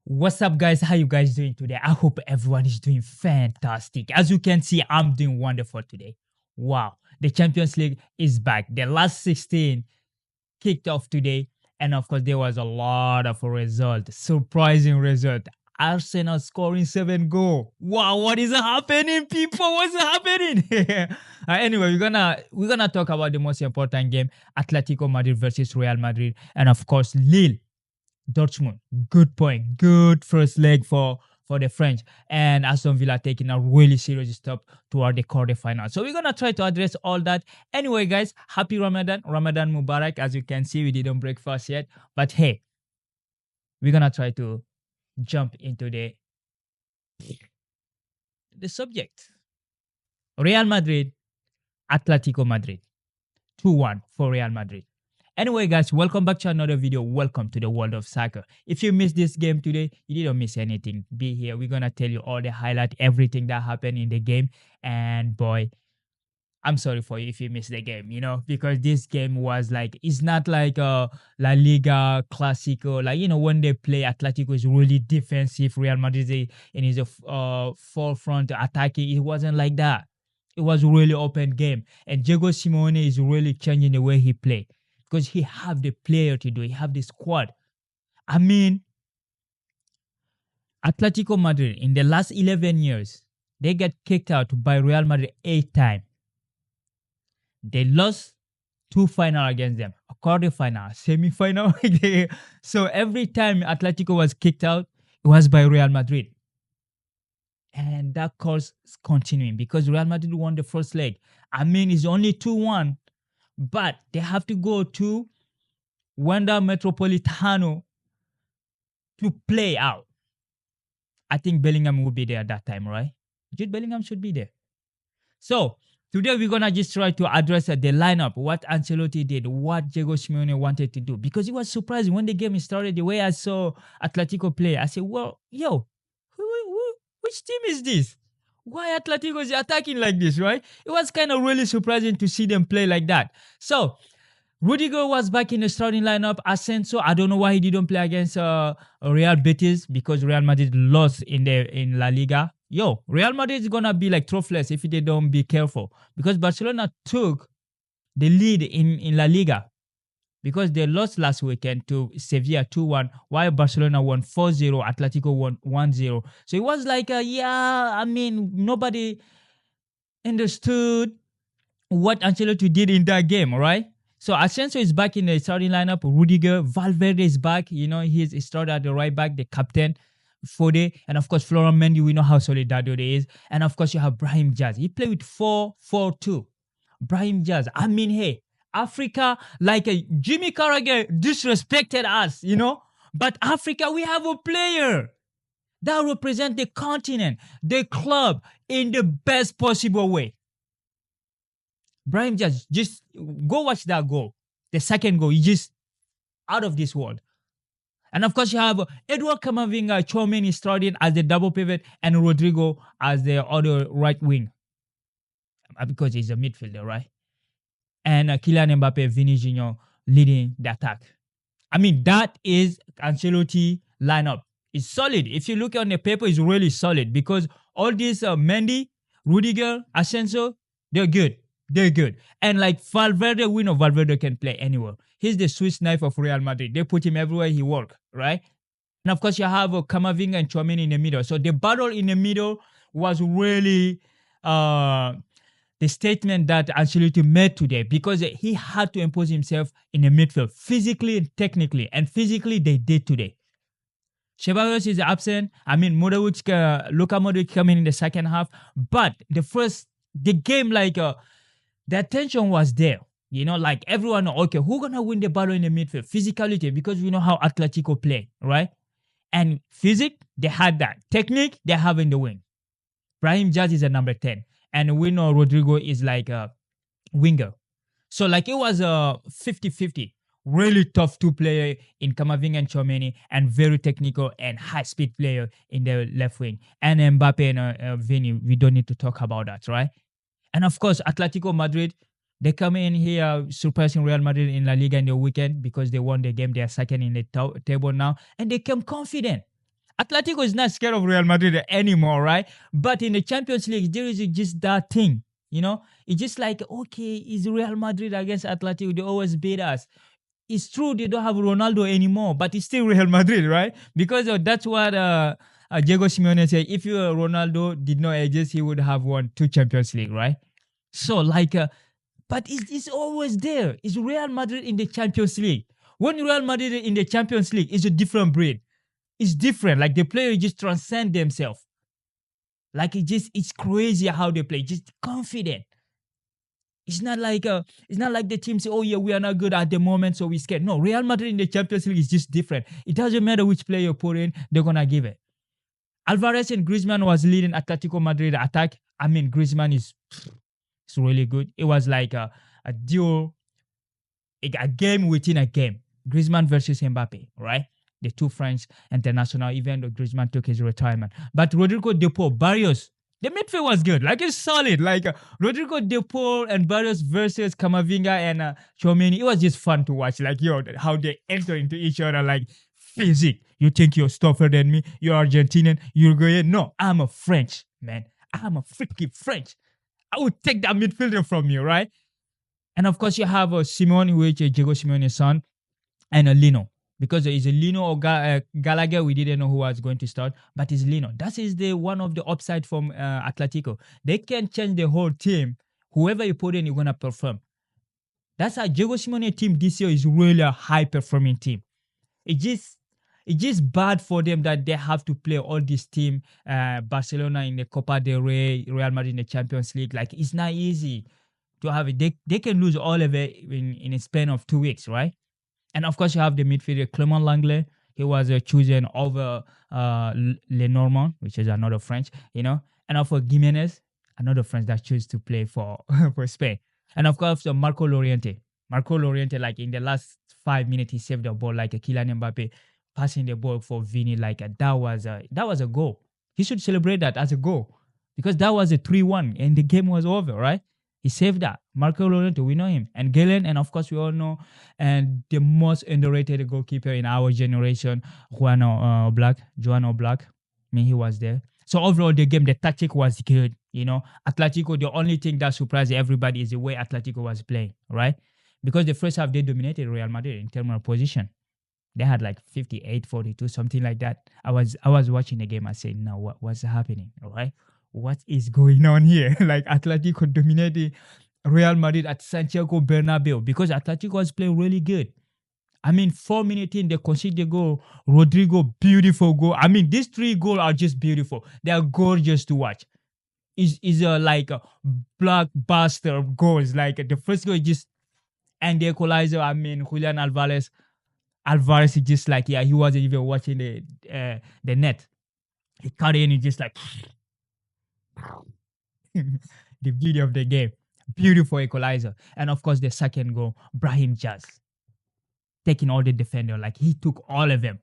What's up, guys? How you guys doing today? I hope everyone is doing fantastic. As you can see, I'm doing wonderful today. Wow, the Champions League is back. The last 16 kicked off today, and of course, there was a lot of result, surprising result. Arsenal scoring 7 goals. Wow, what is happening, people? What's happening? Anyway, we're gonna talk about the most important game: Atletico Madrid versus Real Madrid, and of course, Lille Dortmund, good point. Good first leg for the French. And Aston Villa taking a really serious step toward the quarterfinal. So we're gonna try to address all that. Anyway, guys, happy Ramadan. Ramadan Mubarak. As you can see, we didn't break fast yet. But hey, we're gonna try to jump into the subject. Real Madrid, Atletico Madrid. 2-1 for Real Madrid. Anyway, guys, welcome back to another video. Welcome to the world of soccer. If you missed this game today, you didn't miss anything. Be here. We're going to tell you all the highlight, everything that happened in the game. And boy, I'm sorry for you if you missed the game, because this game was like, it's not like a La Liga Clasico. Like, when they play, Atletico is really defensive. Real Madrid is forefront attacking. It wasn't like that. It was really open game. And Diego Simeone is really changing the way he play because he have the player to do. He have the squad. I mean, Atletico Madrid in the last 11 years, they get kicked out by Real Madrid 8 times. They lost 2 final against them, a quarter-final, semi-final. So every time Atletico was kicked out, it was by Real Madrid. And that course is continuing because Real Madrid won the first leg. I mean, it's only 2-1, but they have to go to Wanda Metropolitano to play out. I think Bellingham will be there at that time, right? Jude Bellingham should be there. So today we're gonna just try to address the lineup, what Ancelotti did, what Diego Simeone wanted to do, because it was surprising when the game started. The way I saw Atletico play, I said, "Well, which team is this? Why Atletico is attacking like this?" Right? It was kind of really surprising to see them play like that. So Rudiger was back in the starting lineup. Asensio, I don't know why he didn't play against Real Betis because Real Madrid lost in La Liga. Real Madrid is gonna be like trophyless if they don't be careful because Barcelona took the lead in La Liga because they lost last weekend to Sevilla 2-1 while Barcelona won 4-0, Atletico won 1-0. So it was like, nobody understood what Ancelotti did in that game, right? So Asensio is back in the starting lineup. Rudiger, Valverde is back. He started at the right back, the captain, Fode, and of course Florent Mendy. We know how solid that dude is. And of course you have Brahim Diaz. He played with 4-4-2. Brahim Diaz. I mean, hey, Africa, like Jimmy Carragher disrespected us, But Africa, we have a player that represents the continent, the club, in the best possible way. Brahim Diaz, just go watch that goal. The second goal, he just out of this world. And of course, you have Edouard Camavinga, Tchouaméni starting as the double pivot, and Rodrigo as the other right wing. Because he's a midfielder, right? And Kylian Mbappe, Vini Jr. leading the attack. I mean, that is Ancelotti lineup. It's solid. If you look on the paper, it's really solid because all these Mendy, Rudiger, Asensio, they're good. They're good. And like Valverde, we know Valverde can play anywhere. He's the Swiss knife of Real Madrid. They put him everywhere he works, right? And of course, you have Camavinga and Tchouaméni in the middle. So the battle in the middle was really the statement that Ancelotti made today because he had to impose himself in the midfield, physically and technically. And physically, they did today. Ceballos is absent. I mean, Luka Modric coming in the second half. But the game, the attention was there. Like everyone, okay, who's going to win the battle in the midfield? Physicality, because we know how Atletico play, right? And physics, they had that. Technique, they have in the wing. Brahim Diaz is a number 10. And we know Rodrigo is like a winger. So like it was a 50-50. Really tough two-player in Camavinga and Tchouaméni, and very technical and high-speed player in the left wing. And Mbappe and Vini, we don't need to talk about that, right? And of course, Atletico Madrid, they come in here surpassing Real Madrid in La Liga in the weekend because they won the game. They are second in the table now. And they come confident. Atletico is not scared of Real Madrid anymore, right? But in the Champions League, there is just that thing, you know? It's just like, okay, is Real Madrid against Atletico? They always beat us. It's true they don't have Ronaldo anymore, but it's still Real Madrid, right? Because that's what Diego Simeone said. If Ronaldo did not exist, he would have won 2 Champions League, right? So but it's always there. It's Real Madrid in the Champions League. When Real Madrid in the Champions League, it's a different breed. It's different. Like the players just transcend themselves. Like it's crazy how they play. Just confident. It's not like the team say, oh yeah, we are not good at the moment, so we scared. No, Real Madrid in the Champions League is just different. It doesn't matter which player you put in, they're gonna give it. Alvarez and Griezmann was leading Atletico Madrid attack. I mean, Griezmann is it's really good. It was like a duel, a game within a game. Griezmann versus Mbappe, right? The two French international, even though Griezmann took his retirement. But Rodrigo De Paul, Barrios, the midfield was good. Like it's solid. Like Rodrigo De Paul and Barrios versus Camavinga and Tchouaméni. It was just fun to watch. Like how they enter into each other like physique. You think you're tougher than me? You're Argentinian. You're going. No, I'm a French man. I'm a freaking French. I would take that midfielder from you, right? And of course, you have Simone, which is Diego Simeone's son, and Lino. Because it's a Lino or Gallagher, we didn't know who was going to start, but it's Lino. That is the one of the upside from Atletico. They can change the whole team. Whoever you put in, you're gonna perform. That's how Diego Simeone team this year is really a high performing team. It's just bad for them that they have to play all this team, Barcelona in the Copa del Rey, Real Madrid in the Champions League. Like it's not easy to have it. They can lose all of it in a span of 2 weeks, right? And of course, you have the midfielder Clement Langlais. He was chosen over Lenormand, which is another French, And of course, Gimenez, another French that chose to play for for Spain. And of course, Marco Llorente. Marco Llorente, like in the last 5 minutes, he saved the ball like a Kylian Mbappe, passing the ball for Vini. Like that was a goal. He should celebrate that as a goal because that was a 3-1 and the game was over, right? He saved that. Marco Llorente, we know him. And Galen, and of course we all know, and the most underrated goalkeeper in our generation, Joan Oblak. I mean, he was there. So overall, the game, the tactic was good. Atletico, the only thing that surprised everybody is the way Atletico was playing, right? Because the first half, they dominated Real Madrid in terms of position. They had like 58-42, something like that. I was watching the game. I said, no, what's happening, all right? What is going on here? Like Atletico dominated Real Madrid at Santiago Bernabeu because Atletico was playing really good. I mean, 4 minutes in, they conceded the goal. Rodrigo, beautiful goal. I mean, these 3 goals are just beautiful. They are gorgeous to watch. Is like a blockbuster goals. Like the first goal is just and the equalizer. I mean, Julian Alvarez is just like he wasn't even watching the net. He cut in, he just like. The beauty of the game. Beautiful equalizer. And of course, the second goal, Brahim Diaz. Taking all the defender. Like he took all of them.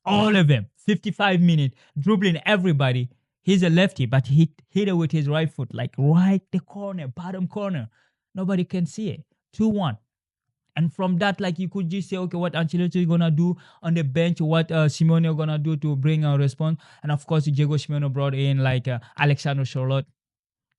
All of them. 55 minutes. Dribbling everybody. He's a lefty, but he hit it with his right foot. Like right the corner, bottom corner. Nobody can see it. 2-1. And from that, like you could just say, okay, what Ancelotti is gonna do on the bench, what Simeone gonna do to bring a response, and of course, Diego Simeone brought in like Alexander Charlotte,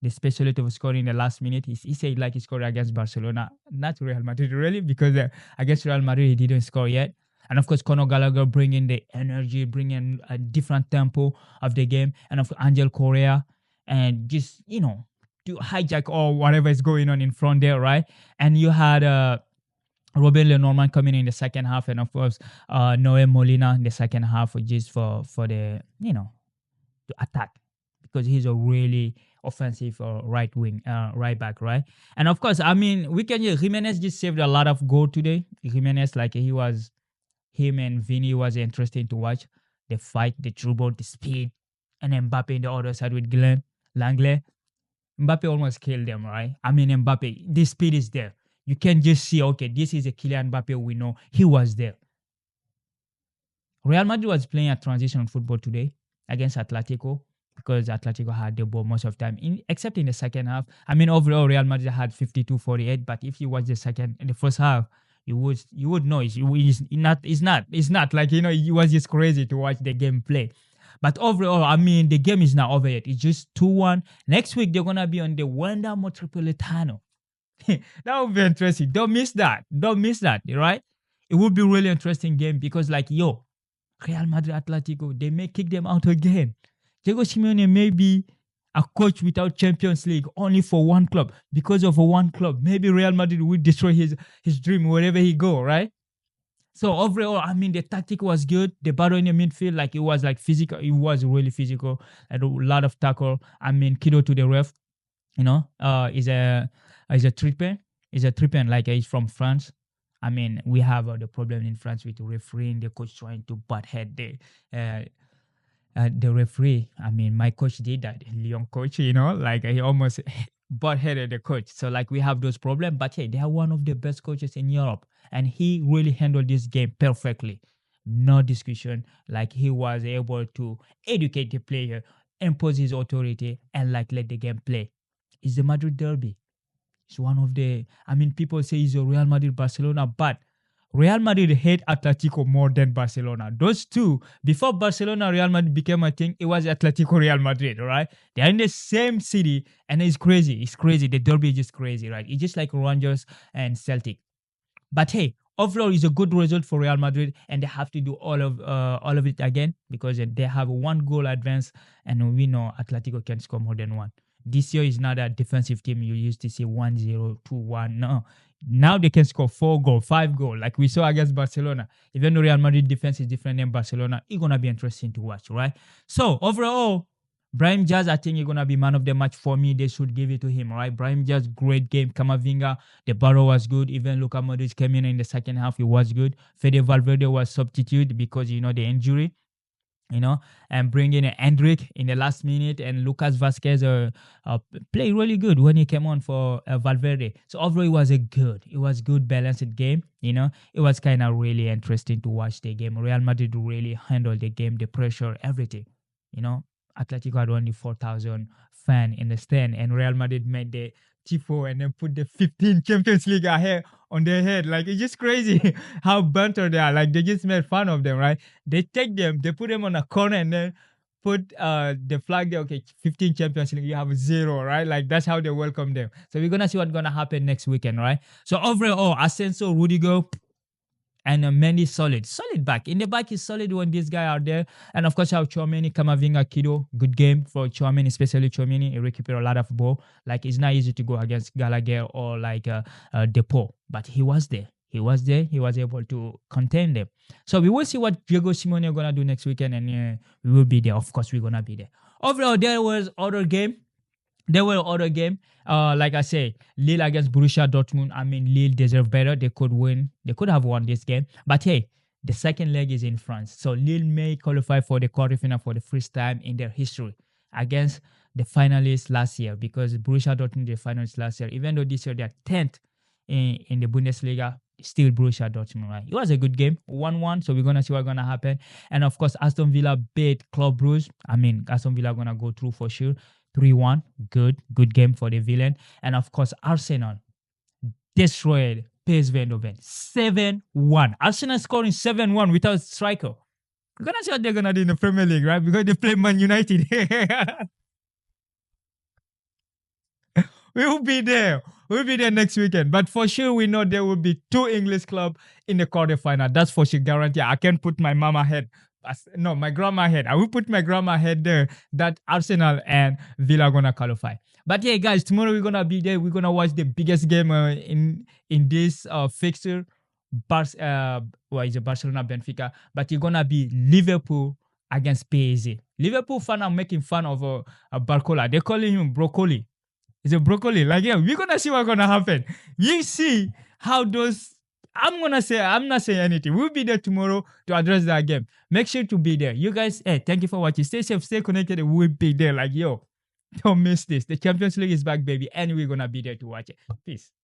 the specialist of scoring in the last minute. He said like he scored against Barcelona, not Real Madrid really, because against Real Madrid he didn't score yet. And of course, Conor Gallagher bringing the energy, bringing a different tempo of the game, and of course, Angel Correa, and just to hijack or whatever is going on in front there, right? And you had Robin Lenormand coming in the second half, and of course, Noé Molina in the second half, just for the to attack, because he's a really offensive right back, right? And of course, I mean, we can Jimenez just saved a lot of goal today. Jimenez, like him and Vini was interesting to watch. The fight, the dribble, the speed, and Mbappe on the other side with Langlais. Mbappe almost killed them, right? I mean, Mbappe, the speed is there. You can just see, okay, this is a Kylian Mbappe we know. He was there. Real Madrid was playing a transition football today against Atletico because Atletico had the ball most of the time, except in the second half. I mean, overall, Real Madrid had 52-48, but if you watch the first half, you would know it's not like, it was just crazy to watch the game play. But overall, I mean, the game is not over yet. It's just 2-1. Next week, they're going to be on the Wanda Metropolitano. That would be interesting. Don't miss that. Don't miss that, right? It would be really interesting game because, like, yo, Real Madrid Atletico, they may kick them out again. Diego Simeone may be a coach without Champions League only for one club. Because of one club, maybe Real Madrid will destroy his dream wherever he go, right? So overall, I mean, the tactic was good. The battle in the midfield, like it was like physical. It was really physical. And a lot of tackle. I mean, kiddo to the ref, is a treatment. Is a treatment like he's from France. I mean, we have the problem in France with refereeing, the coach trying to butt head the referee. I mean, my coach did that, Lyon coach, like he almost butt headed the coach. So like we have those problems, but hey, they are one of the best coaches in Europe, and he really handled this game perfectly. No discussion. Like he was able to educate the player, impose his authority, and like let the game play. It's the Madrid derby. It's one of the, I mean, people say it's a Real Madrid Barcelona, but Real Madrid hate Atletico more than Barcelona. Those two, before Barcelona, Real Madrid became a thing, it was Atletico Real Madrid, right? They're in the same city, and it's crazy. It's crazy. The derby is just crazy, right? It's just like Rangers and Celtic. But hey, overall, it's a good result for Real Madrid, and they have to do all of it again because they have one goal advance, and we know Atletico can score more than one. This year is not a defensive team you used to see 1-0, 2-1. No. Now they can score 4 goals, 5 goals, like we saw against Barcelona. Even though Real Madrid defense is different than Barcelona, it's going to be interesting to watch, right? So, overall, Brahim Diaz, I think he's going to be man of the match for me. They should give it to him, right? Brahim Diaz, great game. Camavinga, the battle was good. Even Luka Modric came in the second half. It was good. Fede Valverde was substitute because, the injury. And bring in Hendrick in the last minute, and Lucas Vasquez played really good when he came on for Valverde. So overall, it was good balanced game. It was kind of really interesting to watch the game. Real Madrid really handled the game, the pressure, everything. Atletico had only 4,000 fans in the stand, and Real Madrid made the tifo and then put the 15 Champions League ahead on their head. Like, it's just crazy how banter they are. Like, they just made fun of them, right? They take them, they put them on a corner and then put the flag there. Okay, 15 Champions League, you have 0, right? Like, that's how they welcome them. So we're going to see what's going to happen next weekend, right? So overall, Asensio, Rudiger, and Mendy solid back. In the back is solid when these guys are there. And of course, you have Tchouaméni, Camavinga, Kido. Good game for Tchouaméni, especially Tchouaméni. He recuperate a lot of ball. Like, it's not easy to go against Gallagher or like Depot. But he was there. He was able to contain them. So we will see what Diego Simeone is going to do next weekend. And we will be there. Of course, we're going to be there. Overall, there were other games. Like I say, Lille against Borussia Dortmund. I mean, Lille deserve better. They could win. They could have won this game. But hey, the second leg is in France. So Lille may qualify for the quarterfinal for the first time in their history against the finalists last year, because Borussia Dortmund the finalists last year. Even though this year they are 10th in the Bundesliga, still Borussia Dortmund, right? It was a good game, 1-1. So we're going to see what's going to happen. And of course, Aston Villa beat Club Brugge. I mean, Aston Villa going to go through for sure. 3-1, good game for the villain. And of course, Arsenal destroyed PSV Eindhoven 7-1. Arsenal scoring 7-1 without striker. We're gonna see what they're gonna do in the Premier League, right? Because they play Man United. We will be there. We'll be there next weekend. But for sure, we know there will be 2 English clubs in the quarterfinal. That's for sure, guarantee. I can't put my mama head. No, my grandma head. I will put my grandma head there that Arsenal and Villa are going to qualify. But yeah, guys, tomorrow we're going to be there. We're going to watch the biggest game in this fixture. Is it Barcelona Benfica? But it's going to be Liverpool against PSG. Liverpool fans are making fun of Barcola. They're calling him broccoli. It's a broccoli. Like, yeah, we're going to see what's going to happen. You see how those... I'm not saying anything. We'll be there tomorrow to address that game. Make sure to be there. You guys, thank you for watching. Stay safe, stay connected. We'll be there. Like, yo, don't miss this. The Champions League is back, baby. And we're going to be there to watch it. Peace.